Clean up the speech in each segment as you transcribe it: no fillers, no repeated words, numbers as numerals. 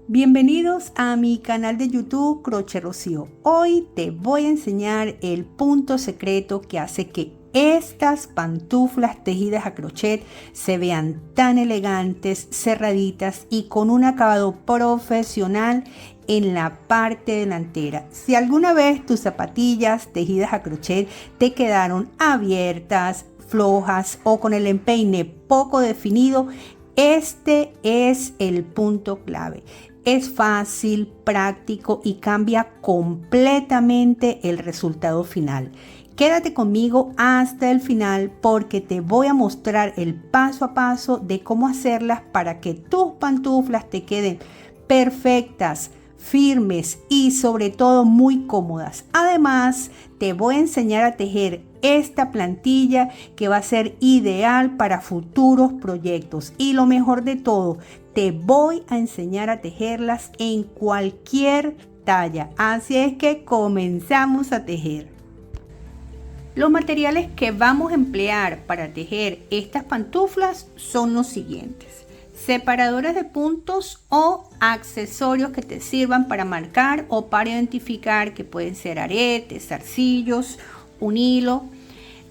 Bienvenidos a mi canal de YouTube Crochet Rocío. Hoy te voy a enseñar el punto secreto que hace que estas pantuflas tejidas a crochet se vean tan elegantes, cerraditas y con un acabado profesional en la parte delantera. Si alguna vez tus zapatillas tejidas a crochet te quedaron abiertas, flojas o con el empeine poco definido, este es el punto clave. Es fácil, práctico y cambia completamente el resultado final. Quédate conmigo hasta el final porque te voy a mostrar el paso a paso de cómo hacerlas para que tus pantuflas te queden perfectas, firmes y sobre todo muy cómodas. Además, te voy a enseñar a tejer esta plantilla que va a ser ideal para futuros proyectos. Y lo mejor de todo, te voy a enseñar a tejerlas en cualquier talla. Así es que comenzamos a tejer. Los materiales que vamos a emplear para tejer estas pantuflas son los siguientes: separadores de puntos o accesorios que te sirvan para marcar o para identificar, que pueden ser aretes, zarcillos, un hilo.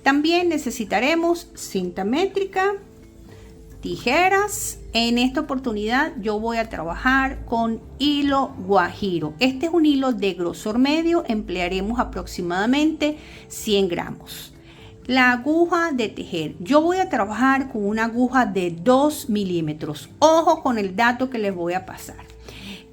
También necesitaremos cinta métrica, tijeras. En esta oportunidad yo voy a trabajar con hilo guajiro. Este es un hilo de grosor medio, emplearemos aproximadamente 100 gramos. La aguja de tejer, yo voy a trabajar con una aguja de 2 milímetros. Ojo con el dato que les voy a pasar.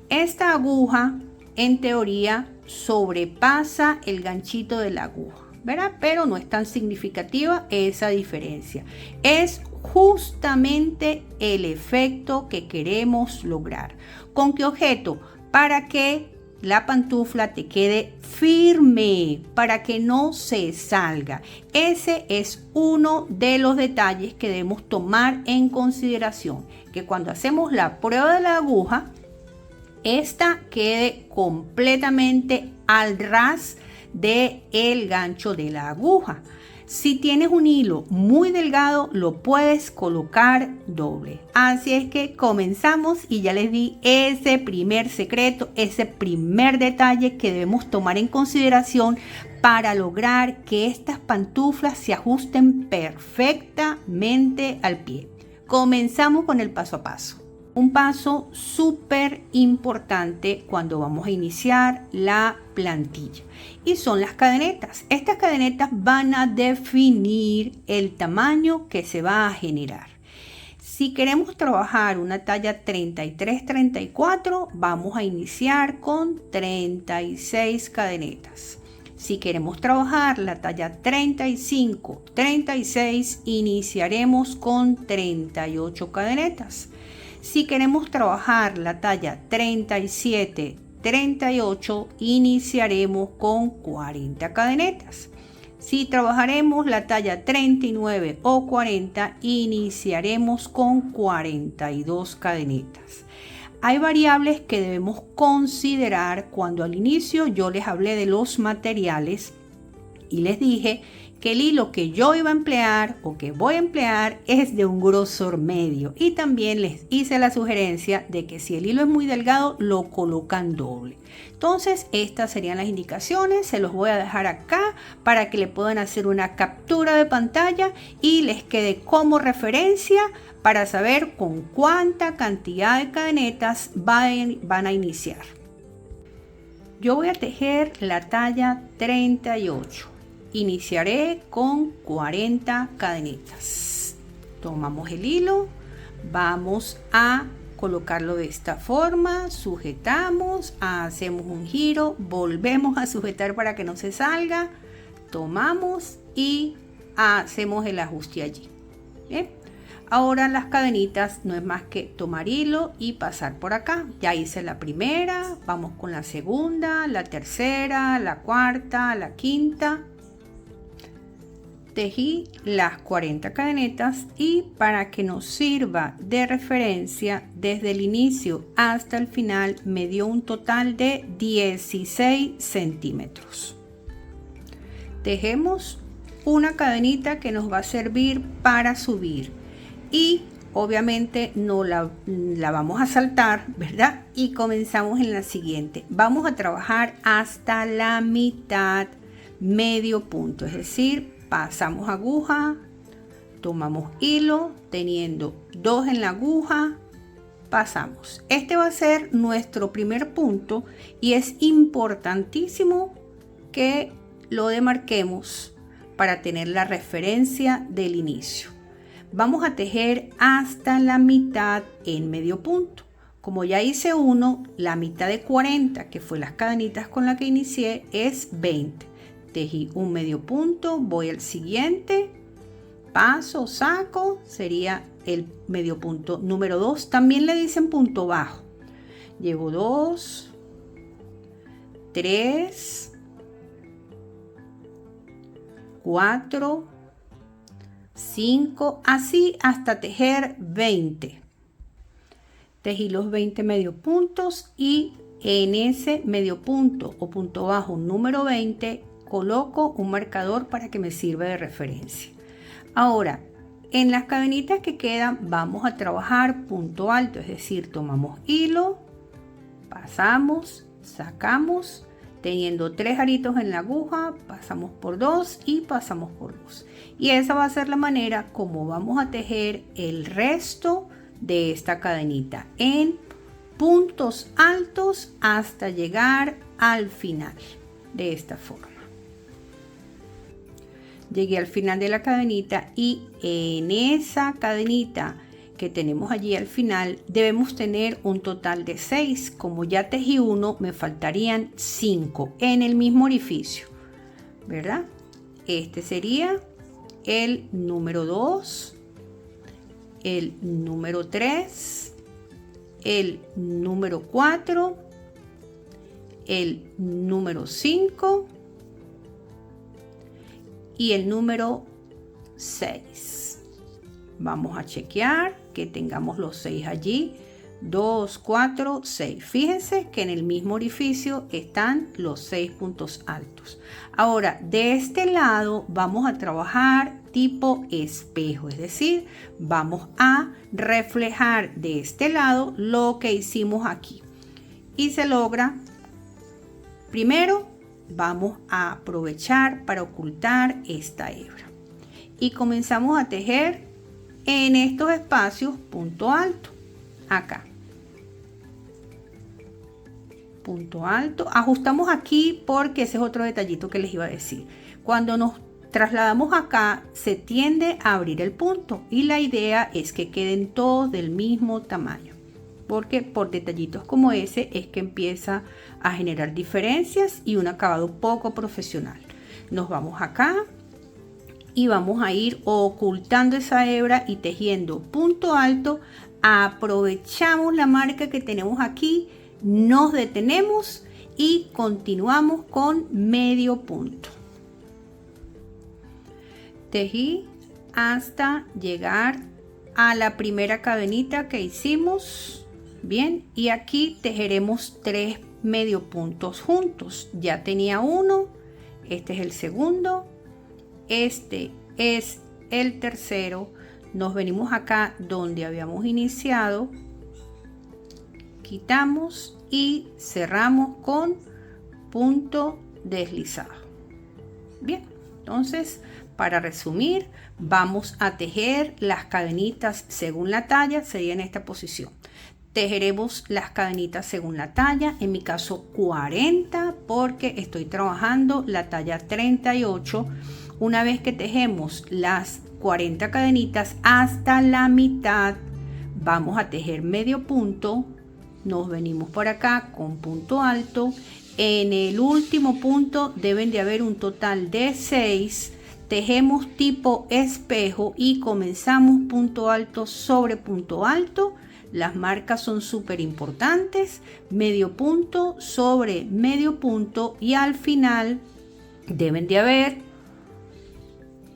Esta aguja en teoría sobrepasa el ganchito de la aguja, ¿verdad? Pero no es tan significativa esa diferencia. Es justamente el efecto que queremos lograr. ¿Con qué objeto? Para que la pantufla te quede firme, para que no se salga. Ese es uno de los detalles que debemos tomar en consideración, que cuando hacemos la prueba de la aguja, esta quede completamente al ras del gancho de la aguja. Si tienes un hilo muy delgado, lo puedes colocar doble. Así es que comenzamos y ya les di ese primer secreto, ese primer detalle que debemos tomar en consideración para lograr que estas pantuflas se ajusten perfectamente al pie. Comenzamos con el paso a paso. Un paso súper importante cuando vamos a iniciar la plantilla y son las cadenetas. Estas cadenetas van a definir el tamaño que se va a generar. Si queremos trabajar una talla 33-34, vamos a iniciar con 36 cadenetas. Si queremos trabajar la talla 35-36, iniciaremos con 38 cadenetas. Si queremos trabajar la talla 37-38, iniciaremos con 40 cadenetas. Si trabajaremos la talla 39 o 40, iniciaremos con 42 cadenetas. Hay variables que debemos considerar. Cuando al inicio yo les hablé de los materiales y les dije que el hilo que yo iba a emplear o que voy a emplear es de un grosor medio, y también les hice la sugerencia de que si el hilo es muy delgado lo colocan doble. Entonces estas serían las indicaciones, se los voy a dejar acá para que le puedan hacer una captura de pantalla y les quede como referencia para saber con cuánta cantidad de cadenetas van a iniciar. Yo voy a tejer la talla 38. Iniciaré con 40 cadenetas. Tomamos el hilo, vamos a colocarlo de esta forma, sujetamos, hacemos un giro, volvemos a sujetar para que no se salga, tomamos y hacemos el ajuste allí. Bien. Ahora las cadenitas no es más que tomar hilo y pasar por acá. Ya hice la primera, vamos con la segunda, la tercera, la cuarta, la quinta. Tejí las 40 cadenetas y para que nos sirva de referencia, desde el inicio hasta el final me dio un total de 16 centímetros. Tejemos una cadenita que nos va a servir para subir y Obviamente no la vamos a saltar, ¿verdad? Y comenzamos en la siguiente. Vamos a trabajar hasta la mitad, medio punto, es decir, pasamos aguja, tomamos hilo, teniendo 2 en la aguja, pasamos. Este va a ser nuestro primer punto y es importantísimo que lo demarquemos para tener la referencia del inicio. Vamos a tejer hasta la mitad en medio punto. Como ya hice uno, la mitad de 40, que fue las cadenitas con las que inicié, es 20. Tejí un medio punto, voy al siguiente, paso, saco, sería el medio punto número 2. También le dicen punto bajo. Llevo 2, 3, 4, 5, así hasta tejer 20. Tejí los 20 medio puntos y en ese medio punto o punto bajo número 20 coloco un marcador para que me sirva de referencia. Ahora, en las cadenitas que quedan vamos a trabajar punto alto, es decir, tomamos hilo, pasamos, sacamos, teniendo 3 aritos en la aguja, pasamos por 2 y pasamos por 2. Y esa va a ser la manera como vamos a tejer el resto de esta cadenita en puntos altos hasta llegar al final, de esta forma. Llegué al final de la cadenita y en esa cadenita que tenemos allí al final debemos tener un total de 6. Como ya tejí uno, me faltarían 5 en el mismo orificio, ¿verdad? Este sería el número 2, el número 3, el número 4, el número 5 y el número 6. Vamos a chequear que tengamos los 6 allí. 2, 4, 6. Fíjense que en el mismo orificio están los 6 puntos altos. Ahora, de este lado vamos a trabajar tipo espejo, es decir, vamos a reflejar de este lado lo que hicimos aquí. Y se logra, primero, vamos a aprovechar para ocultar esta hebra. Y comenzamos a tejer en estos espacios punto alto, acá. Punto alto, ajustamos aquí porque ese es otro detallito que les iba a decir. Cuando nos trasladamos acá se tiende a abrir el punto y la idea es que queden todos del mismo tamaño, porque por detallitos como ese es que empieza a generar diferencias y un acabado poco profesional. Nos vamos acá y vamos a ir ocultando esa hebra y tejiendo punto alto. Aprovechamos la marca que tenemos aquí, nos detenemos y continuamos con medio punto. Tejí hasta llegar a la primera cadenita que hicimos. Bien, y aquí tejeremos 3 medio puntos juntos. Ya tenía uno, este es el segundo, este es el tercero. Nos venimos acá donde habíamos iniciado, quitamos y cerramos con punto deslizado. Bien, entonces para resumir, vamos a tejer las cadenitas según la talla, sería en esta posición. Tejeremos las cadenitas según la talla, en mi caso 40 porque estoy trabajando la talla 38. Una vez que tejemos las 40 cadenitas hasta la mitad, vamos a tejer medio punto, nos venimos por acá con punto alto. En el último punto deben de haber un total de 6. Tejemos tipo espejo y comenzamos punto alto sobre punto alto. Las marcas son súper importantes, medio punto sobre medio punto y al final deben de haber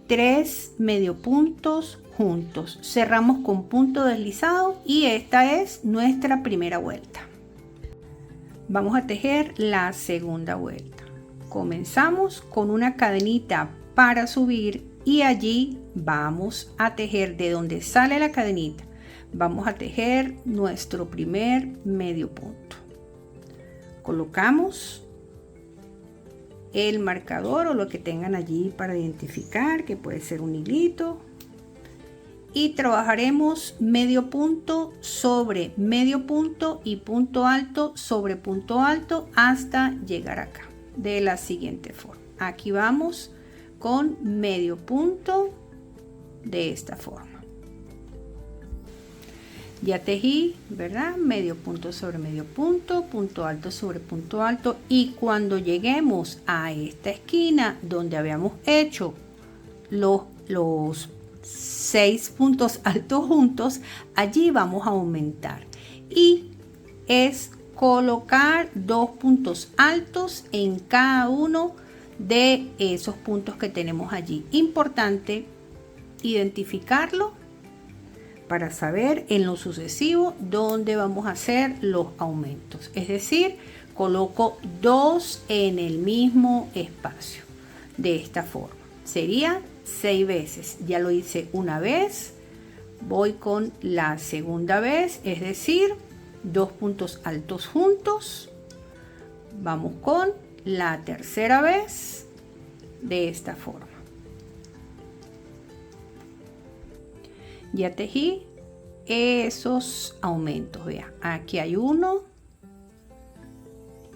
3 medio puntos juntos. Cerramos con punto deslizado y esta es nuestra primera vuelta. Vamos a tejer la segunda vuelta. Comenzamos con una cadenita para subir y allí vamos a tejer de donde sale la cadenita. vamos a tejer nuestro primer medio punto. Colocamos el marcador o lo que tengan allí para identificar, que puede ser un hilito, y trabajaremos medio punto sobre medio punto y punto alto sobre punto alto hasta llegar acá de la siguiente forma. Aquí vamos con medio punto de esta forma. Ya tejí, ¿verdad? Medio punto sobre medio punto, punto alto sobre punto alto, y cuando lleguemos a esta esquina donde habíamos hecho los 6 puntos altos juntos, allí vamos a aumentar y es colocar 2 puntos altos en cada uno de esos puntos que tenemos allí. Importante identificarlo para saber en lo sucesivo dónde vamos a hacer los aumentos. Es decir, coloco 2 en el mismo espacio de esta forma. Sería 6 veces. Ya lo hice una vez, voy con la segunda vez, es decir, 2 puntos altos juntos. Vamos con la tercera vez de esta forma. Ya tejí esos aumentos. Vean, aquí hay uno,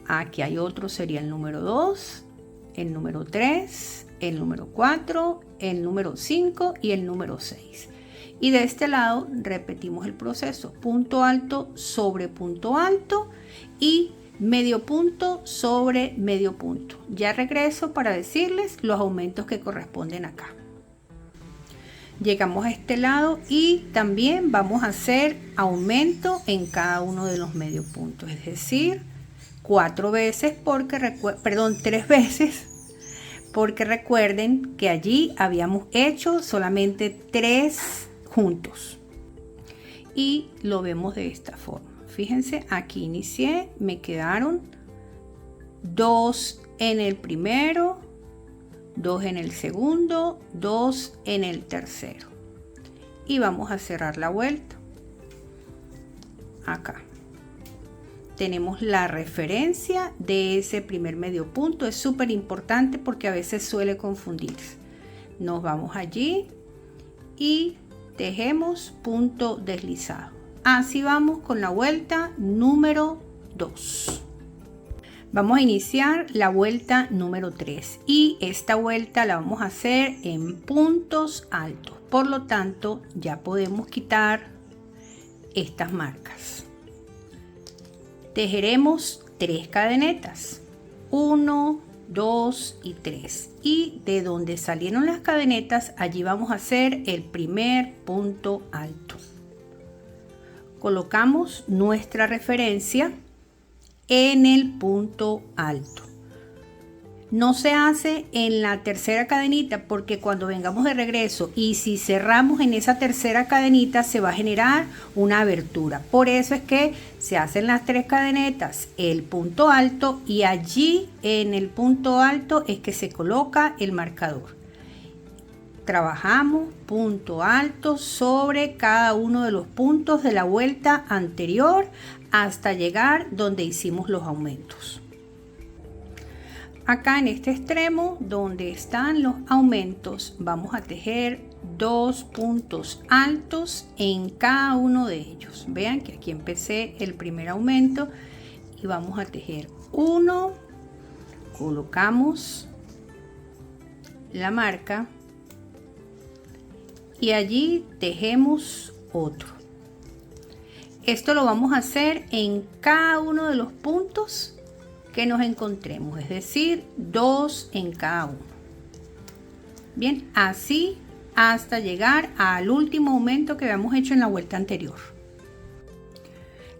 aquí hay otro, sería el número 2, el número 3, el número 4, el número 5 y el número 6. Y de este lado repetimos el proceso: punto alto sobre punto alto y medio punto sobre medio punto. Ya regreso para decirles los aumentos que corresponden acá. Llegamos a este lado y también vamos a hacer aumento en cada uno de los medio puntos, es decir, 4 veces porque 3 veces, porque recuerden que allí habíamos hecho solamente 3 juntos y lo vemos de esta forma. Fíjense, aquí inicié, me quedaron 2 en el primero, 2 en el segundo, 2 en el tercero, y vamos a cerrar la vuelta. Acá tenemos la referencia de ese primer medio punto. Es súper importante porque a veces suele confundirse. Nos vamos allí y tejemos punto deslizado. Así vamos con la vuelta número 2. Vamos a iniciar la vuelta número 3 y esta vuelta la vamos a hacer en puntos altos. Por lo tanto, ya podemos quitar estas marcas. Tejeremos 3 cadenetas, 1, 2 y 3, y de donde salieron las cadenetas, allí vamos a hacer el primer punto alto. Colocamos nuestra referencia en el punto alto. No se hace en la tercera cadenita porque cuando vengamos de regreso y si cerramos en esa tercera cadenita se va a generar una abertura. Por eso es que se hacen las 3 cadenetas, el punto alto, y allí en el punto alto es que se coloca el marcador. Trabajamos punto alto sobre cada uno de los puntos de la vuelta anterior hasta llegar donde hicimos los aumentos. Acá en este extremo donde están los aumentos vamos a tejer 2 puntos altos en cada uno de ellos. Vean que aquí empecé el primer aumento y vamos a tejer 1, colocamos la marca y allí tejemos otro. Esto lo vamos a hacer en cada uno de los puntos que nos encontremos, es decir, 2 en cada uno. Bien, así hasta llegar al último aumento que habíamos hecho en la vuelta anterior.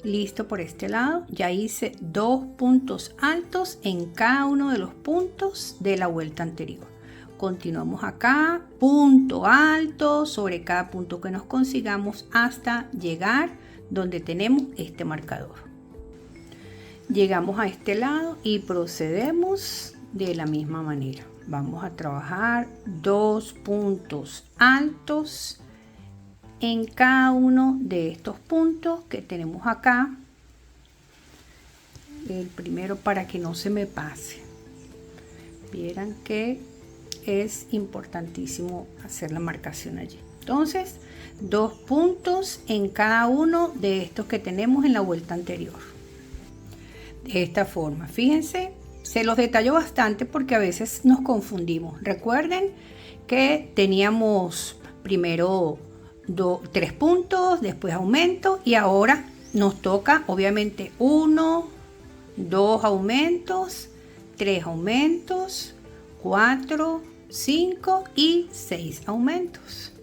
Listo por este lado, ya hice 2 puntos altos en cada uno de los puntos de la vuelta anterior. Continuamos acá, punto alto sobre cada punto que nos consigamos hasta llegar donde tenemos este marcador. Llegamos a este lado y procedemos de la misma manera. Vamos a trabajar 2 puntos altos en cada uno de estos puntos que tenemos acá. El primero para que no se me pase. Vieran que es importantísimo hacer la marcación allí. Entonces, 2 puntos en cada uno de estos que tenemos en la vuelta anterior. De esta forma, fíjense, se los detallo bastante porque a veces nos confundimos. Recuerden que teníamos primero 3 puntos, después aumento y ahora nos toca obviamente 1, 2 aumentos, 3 aumentos, 4, 5 y 6 aumentos.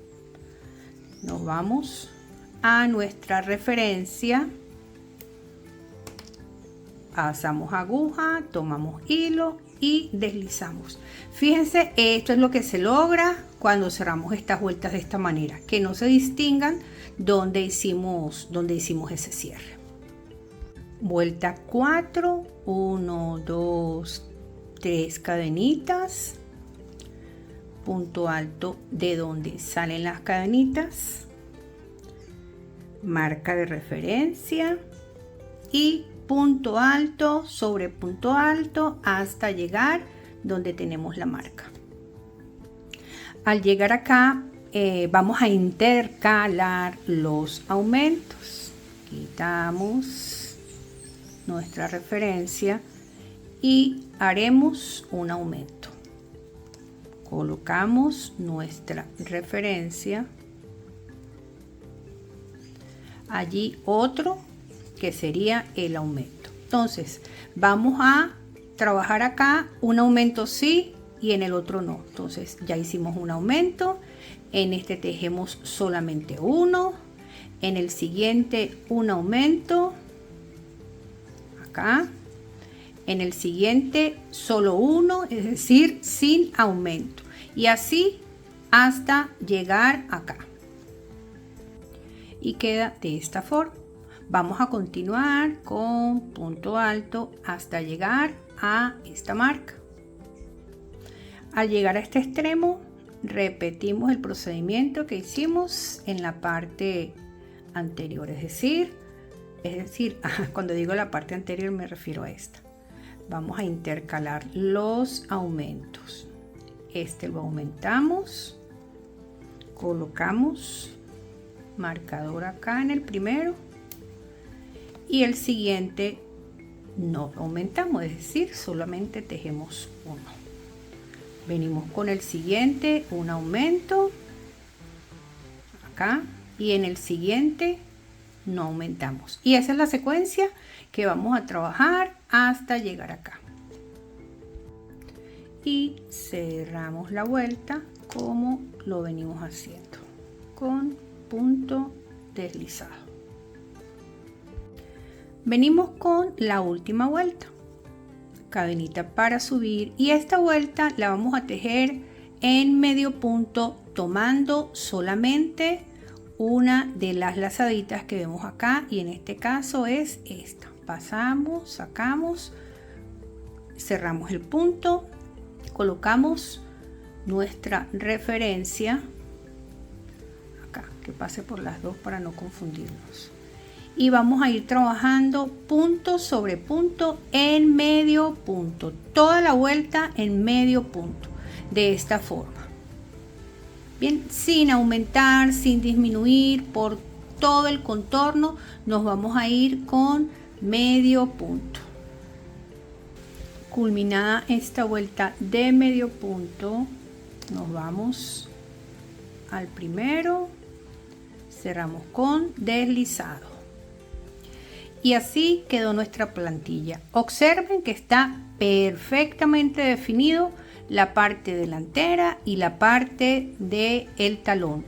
Nos vamos a nuestra referencia, pasamos aguja, tomamos hilo y deslizamos. Fíjense, esto es lo que se logra cuando cerramos estas vueltas de esta manera, que no se distingan donde hicimos ese cierre. Vuelta 4, 1, 2, 3 cadenitas, punto alto de donde salen las cadenitas, marca de referencia y punto alto sobre punto alto hasta llegar donde tenemos la marca. Al llegar acá vamos a intercalar los aumentos. Quitamos nuestra referencia y haremos un aumento. Colocamos nuestra referencia, allí otro que sería el aumento. Entonces vamos a trabajar acá un aumento sí y en el otro no. Entonces ya hicimos un aumento, en este tejemos solamente uno, en el siguiente un aumento acá, en el siguiente solo uno, es decir, sin aumento, y así hasta llegar acá. Y queda de esta forma. Vamos a continuar con punto alto hasta llegar a esta marca. Al llegar a este extremo, repetimos el procedimiento que hicimos en la parte anterior, es decir, cuando digo la parte anterior me refiero a esta. Vamos a intercalar los aumentos. Este lo aumentamos, colocamos marcador acá en el primero y el siguiente no aumentamos, es decir, solamente tejemos uno. Venimos con el siguiente, un aumento acá y en el siguiente no aumentamos, y esa es la secuencia que vamos a trabajar hasta llegar acá y cerramos la vuelta como lo venimos haciendo con punto deslizado. Venimos con la última vuelta, cadenita para subir, y esta vuelta la vamos a tejer en medio punto tomando solamente una de las lazaditas que vemos acá, y en este caso es esta. Pasamos, sacamos, cerramos el punto, colocamos nuestra referencia acá, que pase por las dos para no confundirnos, y vamos a ir trabajando punto sobre punto en medio punto, toda la vuelta en medio punto, de esta forma. Bien, sin aumentar, sin disminuir, por todo el contorno nos vamos a ir con medio punto. Culminada esta vuelta de medio punto, nos vamos al primero, cerramos con deslizado. Y así quedó nuestra plantilla. Observen que está perfectamente definido la parte delantera y la parte del talón.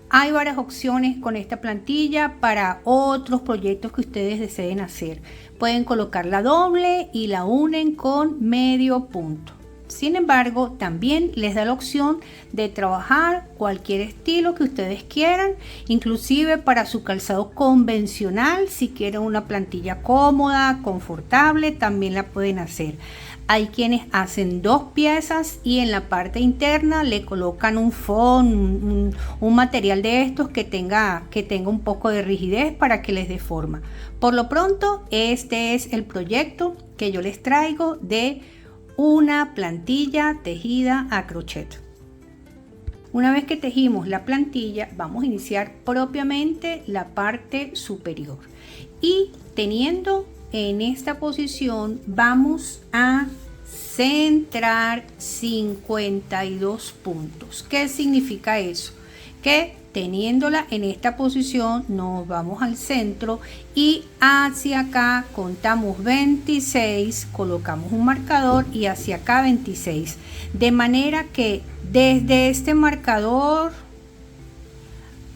Hay varias opciones con esta plantilla para otros proyectos que ustedes deseen hacer. Pueden colocar la doble y la unen con medio punto. Sin embargo, también les da la opción de trabajar cualquier estilo que ustedes quieran, inclusive para su calzado convencional. Si quieren una plantilla cómoda, confortable, también la pueden hacer. Hay quienes hacen 2 piezas y en la parte interna le colocan un foam, un material de estos que tenga un poco de rigidez para que les dé forma. Por lo pronto, este es el proyecto que yo les traigo de una plantilla tejida a crochet. Una vez que tejimos la plantilla, vamos a iniciar propiamente la parte superior. Y teniendo en esta posición, vamos a centrar 52 puntos. ¿Qué significa eso? Que teniéndola en esta posición nos vamos al centro y hacia acá contamos 26, colocamos un marcador y hacia acá 26, de manera que desde este marcador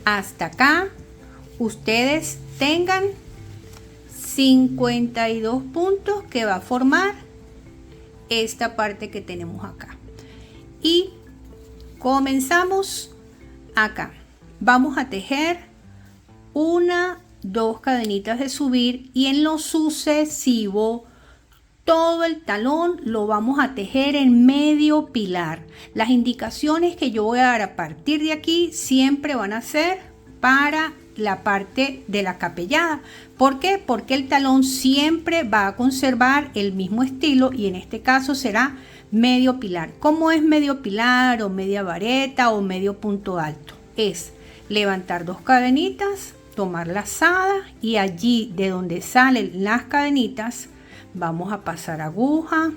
hasta acá ustedes tengan 52 puntos que va a formar esta parte que tenemos acá. Y comenzamos acá. Vamos a tejer 1, 2 cadenitas de subir y en lo sucesivo todo el talón lo vamos a tejer en medio pilar. Las indicaciones que yo voy a dar a partir de aquí siempre van a ser para la parte de la capellada. ¿Por qué? Porque el talón siempre va a conservar el mismo estilo y en este caso será medio pilar. ¿Cómo es medio pilar o media vareta o medio punto alto? Es levantar 2 cadenitas, tomar lazada y allí de donde salen las cadenitas vamos a pasar aguja,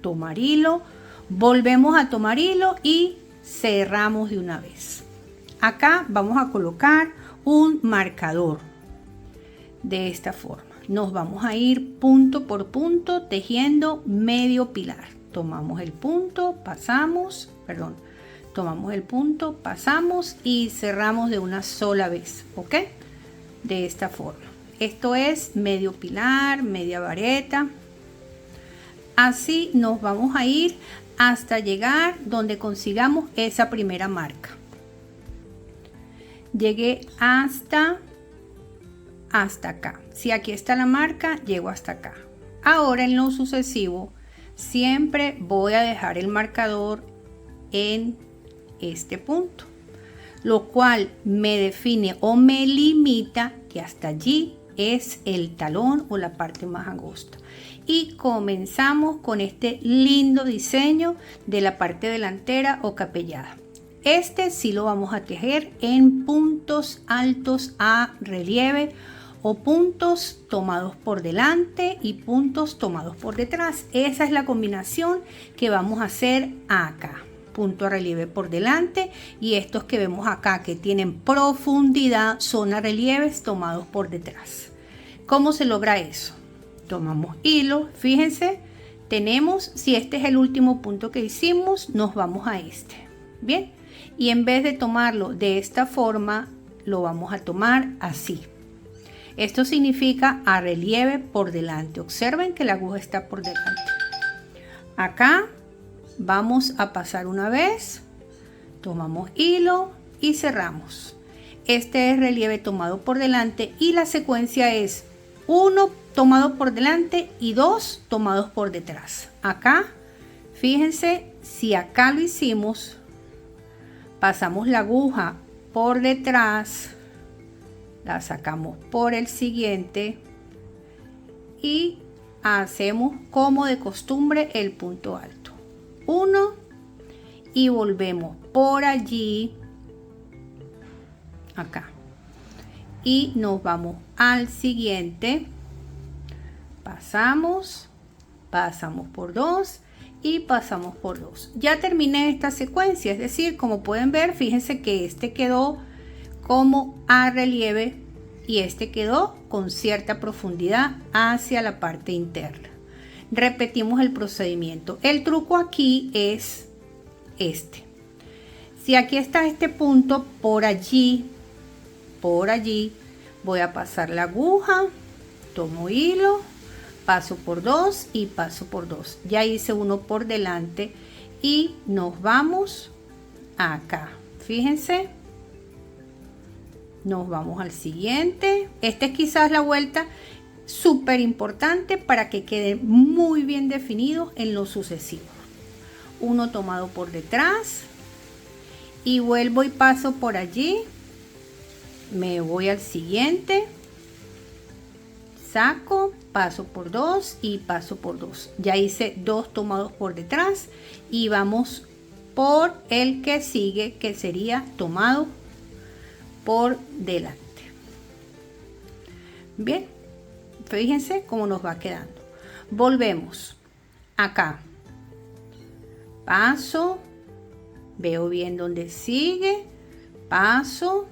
tomar hilo, volvemos a tomar hilo y cerramos de una vez. Acá vamos a colocar un marcador de esta forma. Nos vamos a ir punto por punto tejiendo medio pilar. Tomamos el punto, pasamos, tomamos el punto, pasamos y cerramos de una sola vez, ¿ok? De esta forma. Esto es medio pilar, media vareta. Así nos vamos a ir hasta llegar donde consigamos esa primera marca. Llegué hasta acá. Si aquí está la marca, llego hasta acá. Ahora en lo sucesivo, siempre voy a dejar el marcador en este punto, lo cual me define o me limita que hasta allí es el talón o la parte más angosta. Y comenzamos con este lindo diseño de la parte delantera o capellada. Este sí lo vamos a tejer en puntos altos a relieve o puntos tomados por delante y puntos tomados por detrás. Esa es la combinación que vamos a hacer acá. Punto a relieve por delante y estos que vemos acá que tienen profundidad son a relieves tomados por detrás. ¿Cómo se logra eso? Tomamos hilo, fíjense, tenemos, si este es el último punto que hicimos, nos vamos a este. Bien, y en vez de tomarlo de esta forma, lo vamos a tomar así. Esto significa a relieve por delante. Observen que la aguja está por delante. Acá vamos a pasar una vez, tomamos hilo y cerramos. Este es relieve tomado por delante y la secuencia es 1 tomado por delante y 2 tomados por detrás. Acá, fíjense, si acá lo hicimos, pasamos la aguja por detrás, la sacamos por el siguiente y hacemos como de costumbre el punto alto. 1 y volvemos por allí, acá, y nos vamos al siguiente, pasamos por 2 y pasamos por 2. Ya terminé esta secuencia, es decir, como pueden ver, fíjense que este quedó como a relieve y este quedó con cierta profundidad hacia la parte interna. Repetimos el procedimiento. El truco aquí es este. Si aquí está este punto, por allí voy a pasar la aguja, tomo hilo, paso por 2 y paso por 2. Ya hice uno por delante y nos vamos acá. Fíjense, nos vamos al siguiente. Esta es quizás la vuelta súper importante para que quede muy bien definido en lo sucesivo. Uno tomado por detrás y vuelvo y paso por allí, me voy al siguiente, saco, paso por 2 y paso por 2. Ya hice 2 tomados por detrás y vamos por el que sigue, que sería tomado por delante. Bien, fíjense cómo nos va quedando. Volvemos acá, paso, veo bien dónde sigue, paso,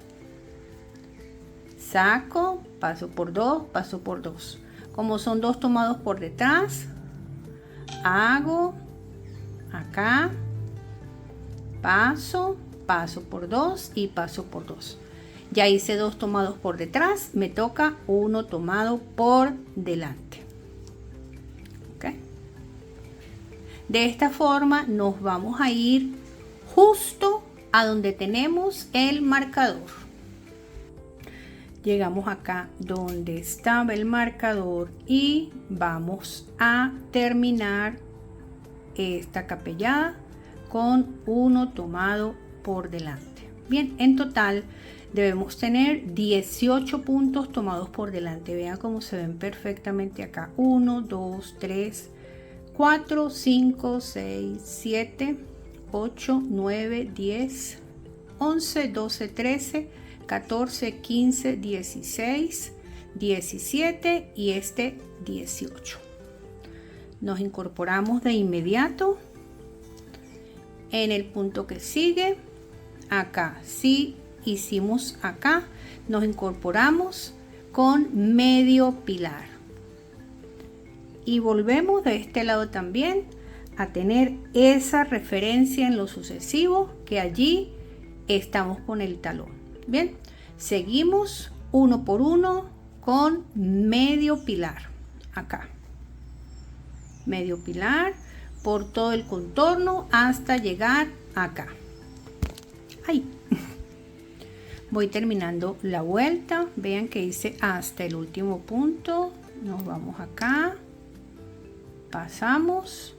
saco, paso por 2, paso por 2. Como son 2 tomados por detrás, hago acá, paso, paso por 2 y paso por 2. Ya hice 2 tomados por detrás, me toca 1 tomado por delante. ¿Okay? De esta forma nos vamos a ir justo a donde tenemos el marcador. Llegamos acá donde estaba el marcador y vamos a terminar esta capellada con 1 tomado por delante. Bien, en total debemos tener 18 puntos tomados por delante. Vean cómo se ven perfectamente acá. 1, 2, 3, 4, 5, 6, 7, 8, 9, 10, 11, 12, 13, 14, 15, 16, 17 y este 18. Nos incorporamos de inmediato en el punto que sigue. Acá, si hicimos acá, nos incorporamos con medio pilar. Y volvemos de este lado también a tener esa referencia en lo sucesivo que allí estamos con el talón. Bien, seguimos 1 por 1 con medio pilar. Acá, medio pilar por todo el contorno hasta llegar acá. Ahí. Voy terminando la vuelta. Vean que hice hasta el último punto. Nos vamos acá, pasamos,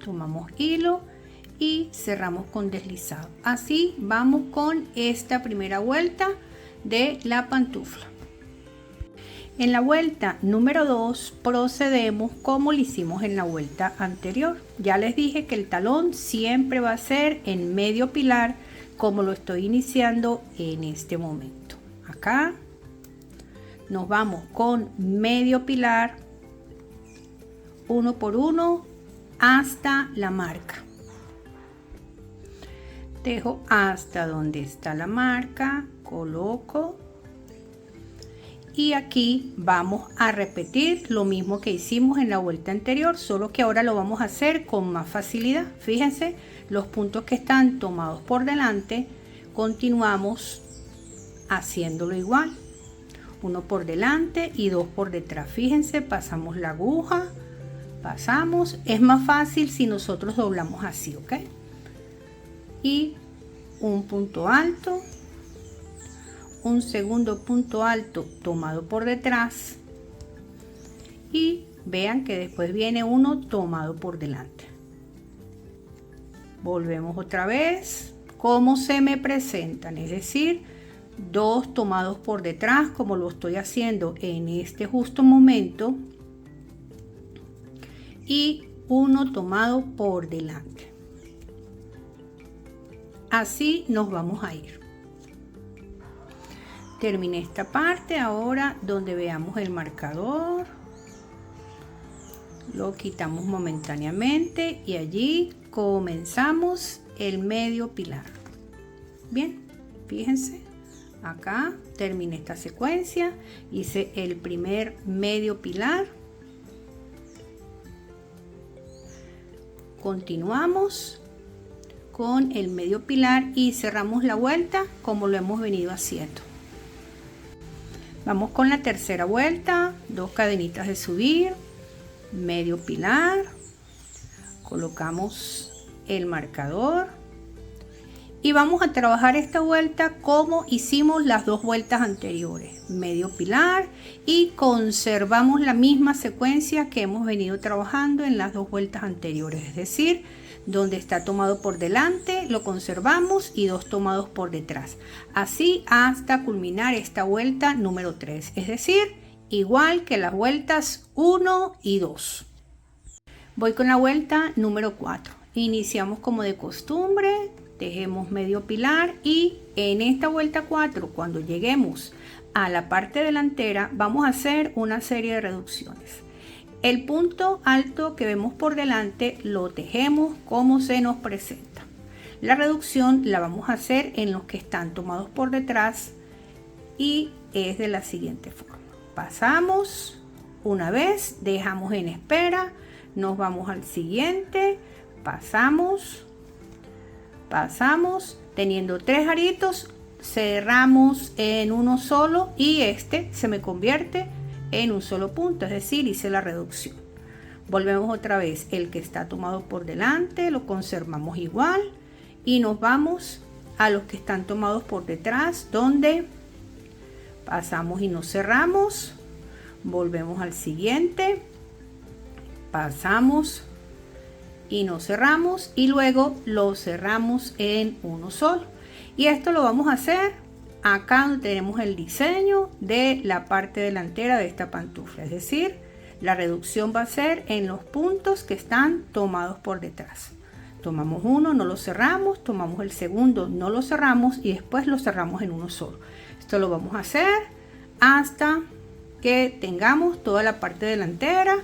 tomamos hilo y cerramos con deslizado. Así vamos con esta primera vuelta de la pantufla. En la vuelta número 2 procedemos como lo hicimos en la vuelta anterior. Ya les dije que el talón siempre va a ser en medio pilar, como lo estoy iniciando en este momento. Acá nos vamos con medio pilar, 1 por 1 hasta la marca. Dejo hasta donde está la marca, coloco y aquí vamos a repetir lo mismo que hicimos en la vuelta anterior, solo que ahora lo vamos a hacer con más facilidad. Fíjense, los puntos que están tomados por delante, continuamos haciéndolo igual, 1 por delante y 2 por detrás. Fíjense, pasamos la aguja, pasamos, es más fácil si nosotros doblamos así, ¿ok? Y un punto alto, un segundo punto alto tomado por detrás y vean que después viene uno tomado por delante. Volvemos otra vez como se me presentan, es decir, 2 tomados por detrás como lo estoy haciendo en este justo momento y 1 tomado por delante. Así nos vamos a ir. Terminé esta parte. Ahora donde veamos el marcador lo quitamos momentáneamente y allí comenzamos el medio pilar. Bien, fíjense, acá terminé esta secuencia, hice el primer medio pilar, continuamos con el medio pilar y cerramos la vuelta como lo hemos venido haciendo. Vamos con la tercera vuelta, 2 cadenitas de subir, medio pilar, colocamos el marcador y vamos a trabajar esta vuelta como hicimos las dos vueltas anteriores, medio pilar, y conservamos la misma secuencia que hemos venido trabajando en las dos vueltas anteriores, es decir, donde está tomado por delante lo conservamos y dos tomados por detrás, así hasta culminar esta vuelta número 3, es decir, igual que las vueltas 1 y 2. Voy con la vuelta número 4. Iniciamos como de costumbre, tejemos medio pilar y en esta vuelta 4, cuando lleguemos a la parte delantera, vamos a hacer una serie de reducciones. El punto alto que vemos por delante lo tejemos como se nos presenta. La reducción la vamos a hacer en los que están tomados por detrás y es de la siguiente forma. Pasamos una vez, dejamos en espera, nos vamos al siguiente, pasamos, teniendo 3 aritos, cerramos en uno solo y este se me convierte en un solo punto, es decir, hice la reducción. Volvemos otra vez, el que está tomado por delante lo conservamos igual y nos vamos a los que están tomados por detrás, donde pasamos y nos cerramos, volvemos al siguiente, pasamos y nos cerramos y luego lo cerramos en uno solo. Y esto lo vamos a hacer acá donde tenemos el diseño de la parte delantera de esta pantufla, es decir, la reducción va a ser en los puntos que están tomados por detrás. Tomamos uno, no lo cerramos, tomamos el segundo, no lo cerramos y después lo cerramos en uno solo. Esto lo vamos a hacer hasta que tengamos toda la parte delantera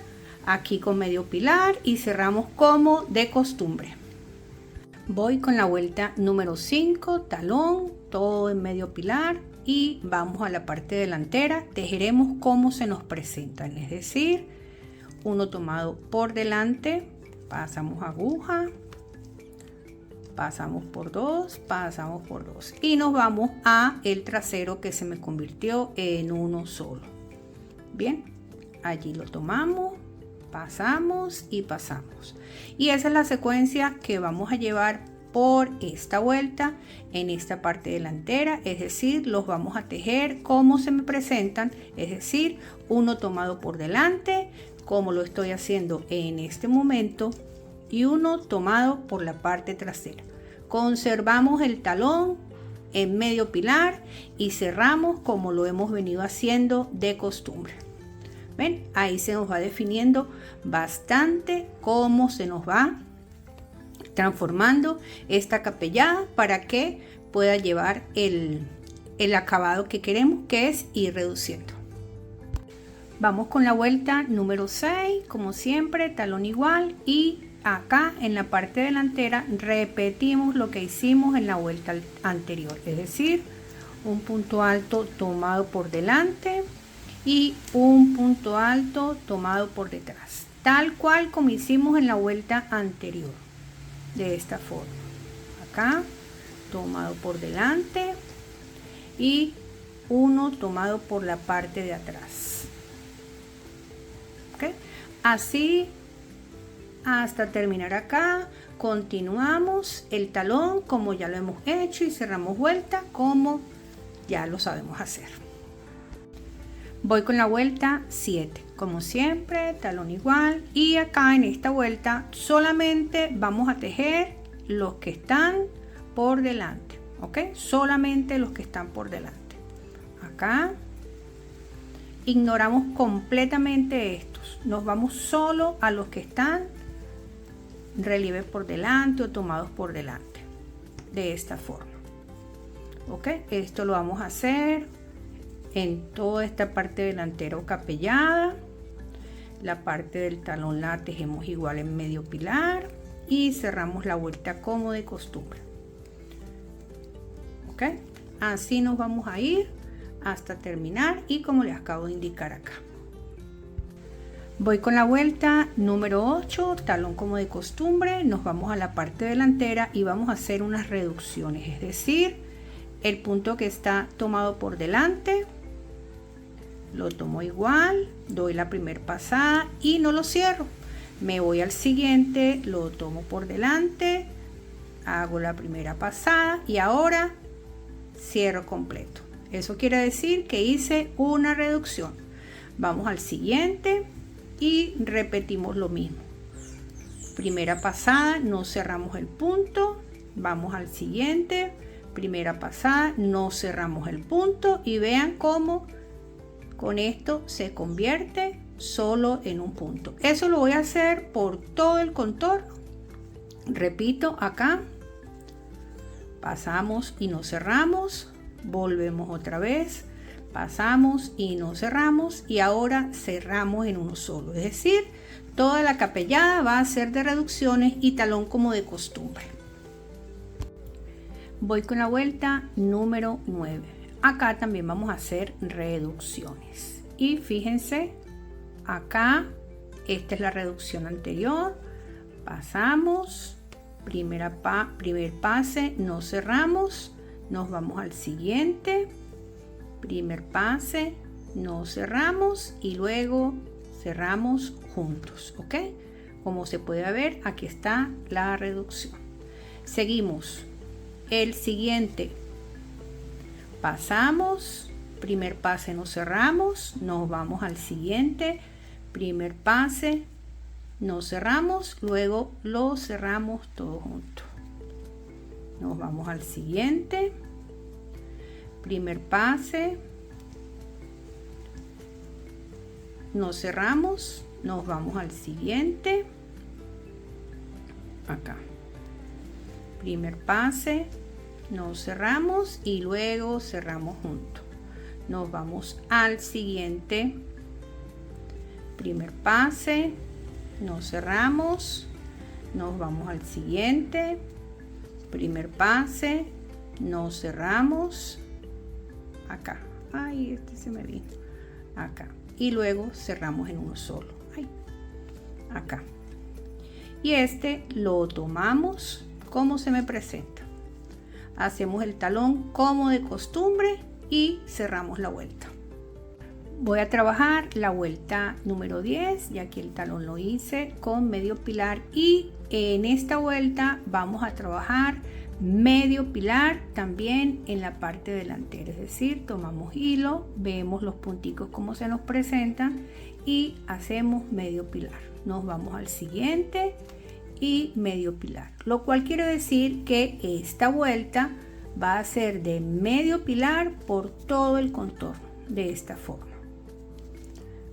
aquí con medio pilar y cerramos como de costumbre. Voy con la vuelta número 5, talón, todo en medio pilar y vamos a la parte delantera, tejeremos como se nos presentan, es decir, uno tomado por delante, pasamos aguja, pasamos por dos y nos vamos a el trasero que se me convirtió en uno solo. Bien, allí lo tomamos, pasamos y pasamos y esa es la secuencia que vamos a llevar por esta vuelta en esta parte delantera, es decir, los vamos a tejer como se me presentan, es decir, uno tomado por delante como lo estoy haciendo en este momento y uno tomado por la parte trasera. Conservamos el talón en medio pilar y cerramos como lo hemos venido haciendo de costumbre. ¿Ven? Ahí se nos va definiendo bastante cómo se nos va transformando esta capellada para que pueda llevar el acabado que queremos, que es ir reduciendo. Vamos con la vuelta número 6, como siempre, talón igual y acá en la parte delantera repetimos lo que hicimos en la vuelta anterior, es decir, un punto alto tomado por delante y un punto alto tomado por detrás, tal cual como hicimos en la vuelta anterior, de esta forma. Acá tomado por delante y uno tomado por la parte de atrás. ¿Okay? Así hasta terminar acá. Continuamos el talón como ya lo hemos hecho y cerramos vuelta como ya lo sabemos hacer. Voy con la vuelta 7, como siempre, talón igual y acá en esta vuelta solamente vamos a tejer los que están por delante, ¿ok? Solamente los que están por delante. Acá ignoramos completamente estos, nos vamos solo a los que están relieve por delante o tomados por delante, de esta forma, ¿ok? Esto lo vamos a hacer en toda esta parte delantera o capellada. La parte del talón la tejemos igual en medio pilar y cerramos la vuelta como de costumbre. ¿Ok? Así nos vamos a ir hasta terminar y como les acabo de indicar acá. Voy con la vuelta número 8, talón como de costumbre, nos vamos a la parte delantera y vamos a hacer unas reducciones, es decir, el punto que está tomado por delante lo tomo igual, doy la primera pasada y no lo cierro, me voy al siguiente, lo tomo por delante, hago la primera pasada y ahora cierro completo. Eso quiere decir que hice una reducción. Vamos al siguiente y repetimos lo mismo. Primera pasada, no cerramos el punto. Vamos al siguiente. Primera pasada, no cerramos el punto y vean cómo con esto se convierte solo en un punto. Eso lo voy a hacer por todo el contorno. Repito, acá pasamos y no cerramos, volvemos otra vez, pasamos y no cerramos y ahora cerramos en uno solo. Es decir, toda la capellada va a ser de reducciones y talón como de costumbre. Voy con la vuelta número 9. Acá también vamos a hacer reducciones. Y fíjense, acá, esta es la reducción anterior. Pasamos, primer pase, no cerramos, nos vamos al siguiente. Primer pase, no cerramos y luego cerramos juntos, ¿ok? Como se puede ver, aquí está la reducción. Seguimos. El siguiente, pasamos, primer pase no cerramos, nos vamos al siguiente, primer pase, no cerramos, luego lo cerramos todo junto. Nos vamos al siguiente, primer pase, no cerramos, nos vamos al siguiente, acá. Primer pase, no cerramos y luego cerramos juntos. Nos vamos al siguiente. Primer pase, no cerramos, nos vamos al siguiente. Primer pase, no cerramos. Acá. Ay, este se me vino. Acá. Y luego cerramos en uno solo. Ay. Acá. Y este lo tomamos como se me presenta. Hacemos el talón como de costumbre y cerramos la vuelta. Voy a trabajar la vuelta número 10 y aquí el talón lo hice con medio pilar y en esta vuelta vamos a trabajar medio pilar también en la parte delantera, es decir, tomamos hilo, vemos los punticos como se nos presentan y hacemos medio pilar. Nos vamos al siguiente y medio pilar, lo cual quiere decir que esta vuelta va a ser de medio pilar por todo el contorno de esta forma.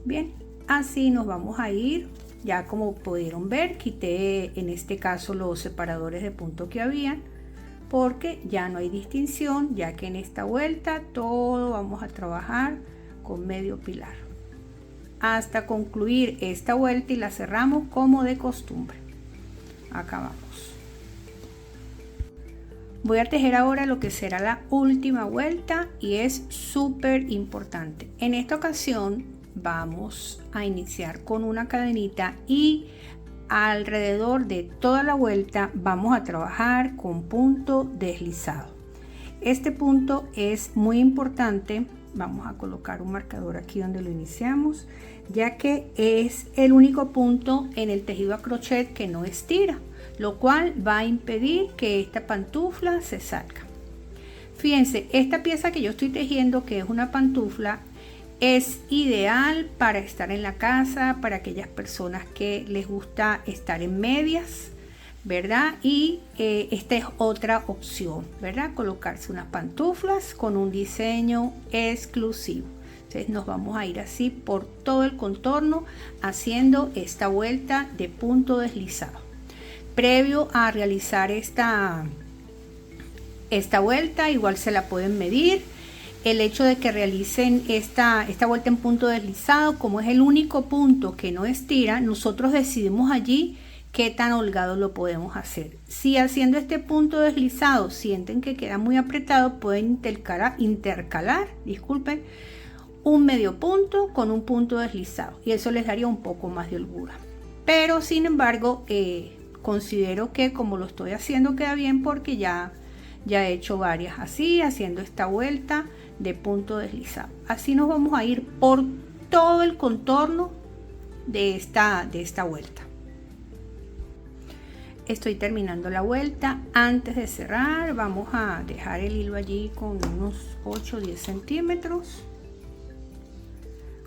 Bien, así nos vamos a ir. Ya como pudieron ver, quité en este caso los separadores de punto que habían porque ya no hay distinción, ya que en esta vuelta todo vamos a trabajar con medio pilar hasta concluir esta vuelta y la cerramos como de costumbre. Acabamos. Voy a tejer ahora lo que será la última vuelta y es súper importante. En esta ocasión vamos a iniciar con una cadenita y alrededor de toda la vuelta vamos a trabajar con punto deslizado. Este punto es muy importante. Vamos a colocar un marcador aquí donde lo iniciamos, ya que es el único punto en el tejido a crochet que no estira, lo cual va a impedir que esta pantufla se salga. Fíjense, esta pieza que yo estoy tejiendo, que es una pantufla, es ideal para estar en la casa, para aquellas personas que les gusta estar en medias, ¿verdad? Y esta es otra opción, ¿verdad? Colocarse unas pantuflas con un diseño exclusivo. Entonces nos vamos a ir así por todo el contorno haciendo esta vuelta de punto deslizado. Previo a realizar esta vuelta, igual se la pueden medir. El hecho de que realicen esta vuelta en punto deslizado, como es el único punto que no estira, nosotros decidimos allí qué tan holgado lo podemos hacer. Si haciendo este punto deslizado sienten que queda muy apretado, pueden intercalar, disculpen, un medio punto con un punto deslizado y eso les daría un poco más de holgura. Pero sin embargo, considero que como lo estoy haciendo queda bien porque ya he hecho varias así, haciendo esta vuelta de punto deslizado. Así nos vamos a ir por todo el contorno de esta vuelta. Estoy terminando la vuelta. Antes de cerrar, vamos a dejar el hilo allí con unos 8 o 10 centímetros.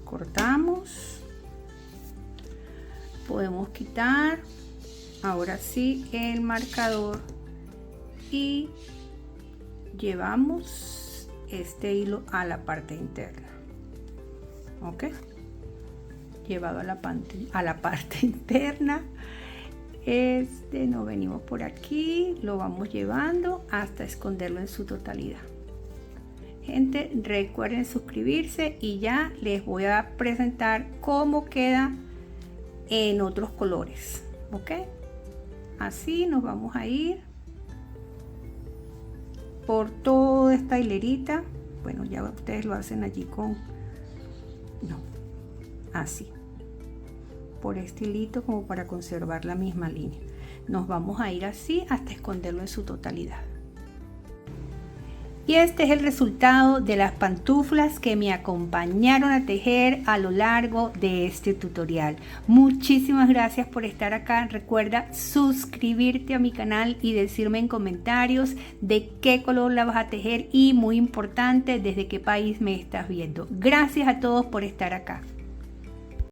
Cortamos. Podemos quitar ahora sí el marcador y llevamos este hilo a la parte interna. Ok, llevado a la parte interna. Nos venimos por aquí, lo vamos llevando hasta esconderlo en su totalidad. Gente, recuerden suscribirse y ya les voy a presentar cómo queda en otros colores. Ok, así nos vamos a ir por toda esta hilerita. Bueno, ya ustedes lo hacen allí así, por este hilito, como para conservar la misma línea. Nos vamos a ir así hasta esconderlo en su totalidad. Y este es el resultado de las pantuflas que me acompañaron a tejer a lo largo de este tutorial. Muchísimas gracias por estar acá. Recuerda suscribirte a mi canal y decirme en comentarios de qué color la vas a tejer y, muy importante, desde qué país me estás viendo. Gracias a todos por estar acá.